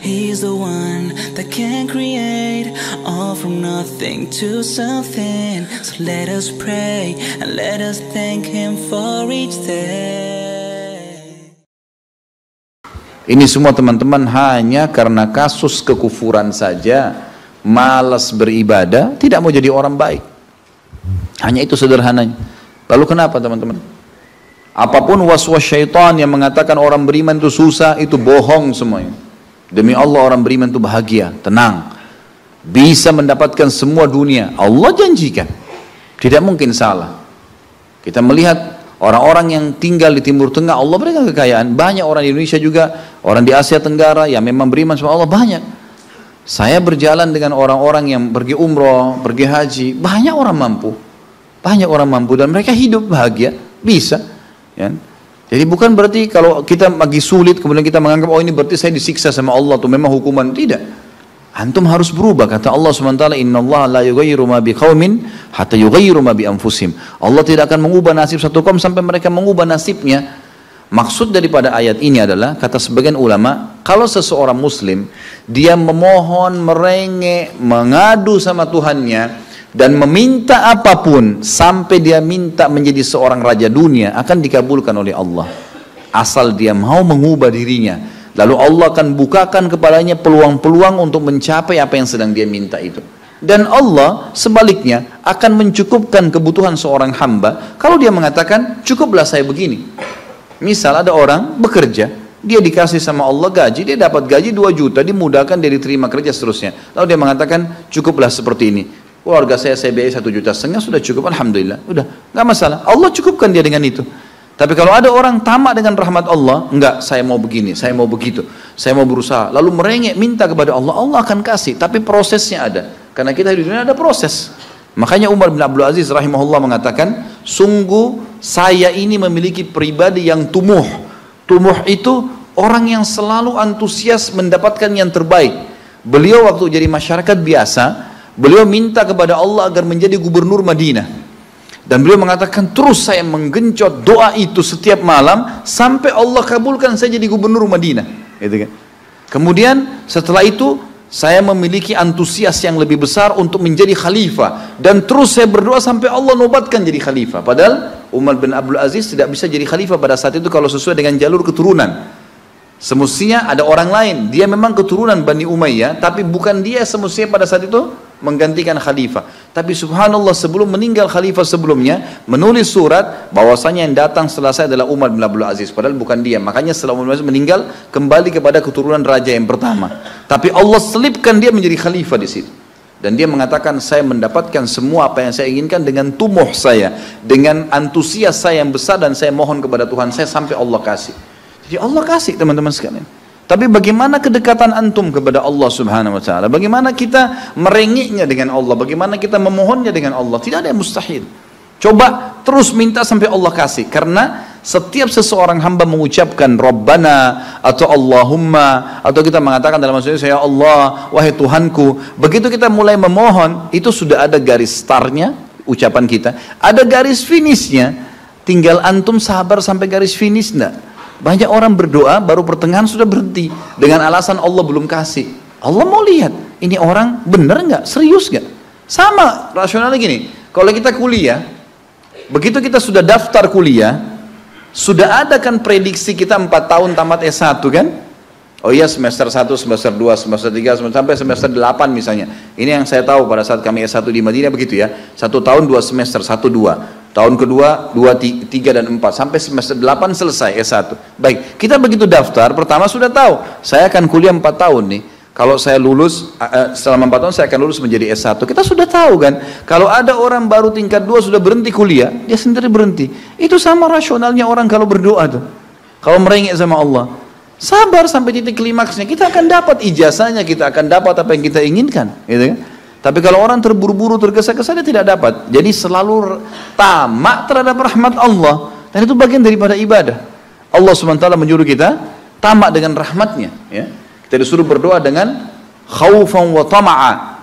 He's the one that can create all from nothing to something. So let us pray and let us thank Him for each day. Ini semua teman-teman hanya karena kasus kekufuran saja, malas beribadah, tidak mau jadi orang baik. Hanya itu sederhananya. Lalu kenapa teman-teman? Apapun waswas syaitan yang mengatakan orang beriman itu susah, itu bohong semuanya. Demi Allah orang beriman itu bahagia, tenang, bisa mendapatkan semua dunia. Allah janjikan, tidak mungkin salah. Kita melihat orang-orang yang tinggal di Timur Tengah, Allah berikan kekayaan. Banyak orang di Indonesia juga, orang di Asia Tenggara yang memang beriman sama Allah banyak. Saya berjalan dengan orang-orang yang pergi umroh, pergi haji, banyak orang mampu. Banyak orang mampu dan mereka hidup bahagia, bisa. Ya. Jadi bukan berarti kalau kita lagi sulit kemudian kita menganggap oh ini berarti saya disiksa sama Allah tuh memang hukuman, tidak. Antum harus berubah, kata Allah SWT, innallaha la yughayyiru ma biqaumin hatta yughayyiru ma bi anfusihim. Allah tidak akan mengubah nasib satu kaum sampai mereka mengubah nasibnya. Maksud daripada ayat ini adalah, kata sebagian ulama, kalau seseorang muslim dia memohon, merengek, mengadu sama Tuhannya dan meminta apapun sampai dia minta menjadi seorang raja dunia, akan dikabulkan oleh Allah asal dia mau mengubah dirinya. Lalu Allah akan bukakan kepadanya peluang-peluang untuk mencapai apa yang sedang dia minta itu. Dan Allah sebaliknya akan mencukupkan kebutuhan seorang hamba kalau dia mengatakan cukuplah saya begini. Misal ada orang bekerja, dia dikasih sama Allah gaji, dia dapat gaji 2 juta, dimudahkan, dia diterima kerja seterusnya. Lalu dia mengatakan cukuplah seperti ini. Keluarga saya biayai 1,5 juta, sudah cukup, alhamdulillah, udah, nggak masalah. Allah cukupkan dia dengan itu. Tapi kalau ada orang tamak dengan rahmat Allah, enggak, saya mau begini, saya mau begitu, saya mau berusaha, lalu merengek minta kepada Allah, Allah akan kasih. Tapi prosesnya ada, karena kita di dunia ada proses. Makanya Umar bin Abdul Aziz rahimahullah mengatakan, sungguh saya ini memiliki pribadi yang tumuh. Tumuh itu orang yang selalu antusias mendapatkan yang terbaik. Beliau waktu jadi masyarakat biasa, beliau minta kepada Allah agar menjadi gubernur Madinah. Dan beliau mengatakan terus saya menggencot doa itu setiap malam sampai Allah kabulkan saya jadi gubernur Madinah. Gitu kan? Kemudian setelah itu saya memiliki antusias yang lebih besar untuk menjadi khalifah. Dan terus saya berdoa sampai Allah nobatkan jadi khalifah. Padahal Umar bin Abdul Aziz tidak bisa jadi khalifah pada saat itu kalau sesuai dengan jalur keturunan. Semestinya ada orang lain. Dia memang keturunan Bani Umayyah, tapi bukan dia semestinya pada saat itu menggantikan khalifah. Tapi subhanallah sebelum meninggal khalifah sebelumnya menulis surat bahwasanya yang datang setelah saya adalah Umar bin Abdul Aziz, padahal bukan dia. Makanya setelah Umar bin Abdul Aziz meninggal kembali kepada keturunan raja yang pertama. Tapi Allah selipkan dia menjadi khalifah di situ. Dan dia mengatakan saya mendapatkan semua apa yang saya inginkan dengan tumuh saya, dengan antusias saya yang besar, dan saya mohon kepada Tuhan saya sampai Allah kasih. Jadi Allah kasih teman-teman sekalian. Tapi bagaimana kedekatan antum kepada Allah subhanahu wa ta'ala? Bagaimana kita merengeknya dengan Allah? Bagaimana kita memohonnya dengan Allah? Tidak ada yang mustahil. Coba terus minta sampai Allah kasih. Karena setiap seseorang hamba mengucapkan Rabbana atau Allahumma, atau kita mengatakan dalam maksudnya ya Allah, wahai Tuhanku. Begitu kita mulai memohon, itu sudah ada garis startnya ucapan kita. Ada garis finishnya. Tinggal antum sabar sampai garis finish enggak? Banyak orang berdoa baru pertengahan sudah berhenti dengan alasan Allah belum kasih. Allah mau lihat ini orang benar nggak, serius nggak. Sama rasionalnya gini, kalau kita kuliah, begitu kita sudah daftar kuliah, sudah ada kan prediksi kita 4 tahun tamat S1 kan? Oh iya, semester 1, semester 2, semester 3, sampai semester 8 misalnya. Ini yang saya tahu pada saat kami S1 di Madinah begitu ya. 1 tahun 2 semester, 1, 2. Tahun kedua 2, 3 dan 4 sampai semester 8 selesai S1. Baik, kita begitu daftar pertama sudah tahu saya akan kuliah 4 tahun nih. Kalau saya lulus selama 4 tahun saya akan lulus menjadi S1. Kita sudah tahu kan. Kalau ada orang baru tingkat 2 sudah berhenti kuliah, dia sendiri berhenti. Itu sama rasionalnya orang kalau berdoa tuh. Kalau merengek sama Allah, sabar sampai titik klimaksnya, kita akan dapat ijazahnya, kita akan dapat apa yang kita inginkan, gitu kan? Tapi kalau orang terburu-buru, tergesa-gesa, dia tidak dapat. Jadi selalu tamak terhadap rahmat Allah. Dan itu bagian daripada ibadah. Allah SWT menyuruh kita tamak dengan rahmatnya. Ya. Kita disuruh berdoa dengan khaufan wa tama'a.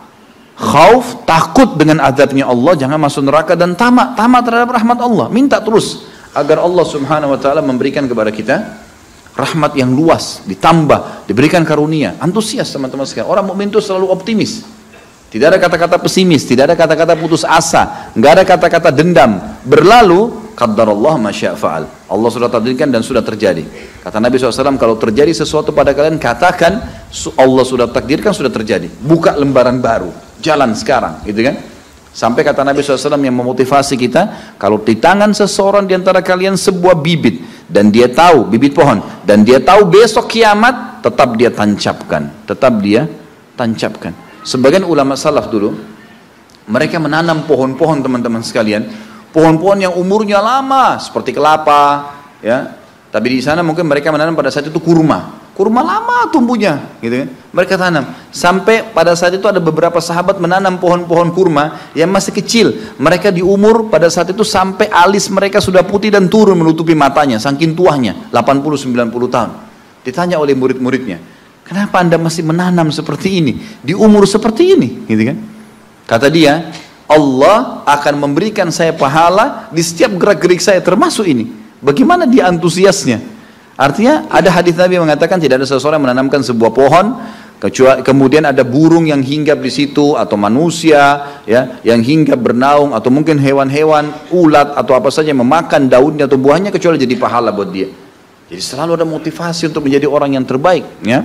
Khauf, takut dengan azabnya Allah, jangan masuk neraka, dan tamak terhadap rahmat Allah. Minta terus agar Allah SWT memberikan kepada kita rahmat yang luas, ditambah, diberikan karunia, antusias teman-teman sekalian. Orang mukmin itu selalu optimis. Tidak ada kata-kata pesimis, tidak ada kata-kata putus asa, nggak ada kata-kata dendam. Berlalu, qaddarallah ma syaa fa'al. Allah sudah takdirkan dan sudah terjadi. Kata Nabi SAW, kalau terjadi sesuatu pada kalian, katakan Allah sudah takdirkan, sudah terjadi. Buka lembaran baru, jalan sekarang, gitu kan? Sampai kata Nabi SAW yang memotivasi kita, kalau di tangan seseorang di antara kalian sebuah bibit, dan dia tahu, bibit pohon, dan dia tahu besok kiamat, tetap dia tancapkan, tetap dia tancapkan. Sebagian ulama salaf dulu, mereka menanam pohon-pohon teman-teman sekalian, pohon-pohon yang umurnya lama, seperti kelapa, ya. Tapi di sana mungkin mereka menanam pada saat itu kurma lama tumbuhnya, gitu kan? Mereka tanam, sampai pada saat itu ada beberapa sahabat menanam pohon-pohon kurma yang masih kecil. Mereka di umur pada saat itu sampai alis mereka sudah putih dan turun menutupi matanya, saking tuanya, 80-90 tahun. Ditanya oleh murid-muridnya, kenapa anda masih menanam seperti ini, di umur seperti ini, gitu kan? Kata dia, Allah akan memberikan saya pahala di setiap gerak-gerik saya, termasuk ini. Bagaimana dia antusiasnya? Artinya ada hadis Nabi yang mengatakan tidak ada seseorang yang menanamkan sebuah pohon, kemudian ada burung yang hinggap di situ, atau manusia ya yang hinggap bernaung, atau mungkin hewan-hewan, ulat atau apa saja yang memakan daunnya atau buahnya, kecuali jadi pahala buat dia. Jadi selalu ada motivasi untuk menjadi orang yang terbaik, ya.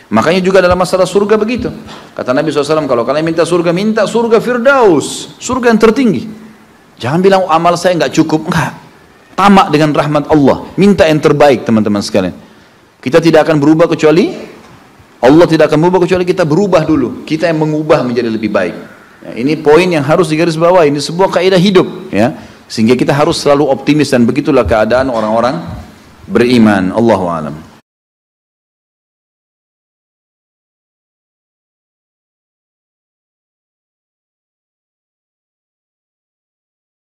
Makanya juga dalam masalah surga begitu. Kata Nabi SAW, kalau kalian minta surga Firdaus, surga yang tertinggi. Jangan bilang amal saya nggak cukup, enggak. Tamak dengan rahmat Allah, minta yang terbaik teman-teman sekalian. Kita tidak akan berubah kecuali Allah tidak akan berubah kecuali kita berubah dulu. Kita yang mengubah menjadi lebih baik. Ya, ini poin yang harus digarisbawahi. Ini sebuah kaidah hidup, ya. Sehingga kita harus selalu optimis, dan begitulah keadaan orang-orang beriman. Allahu a'lam.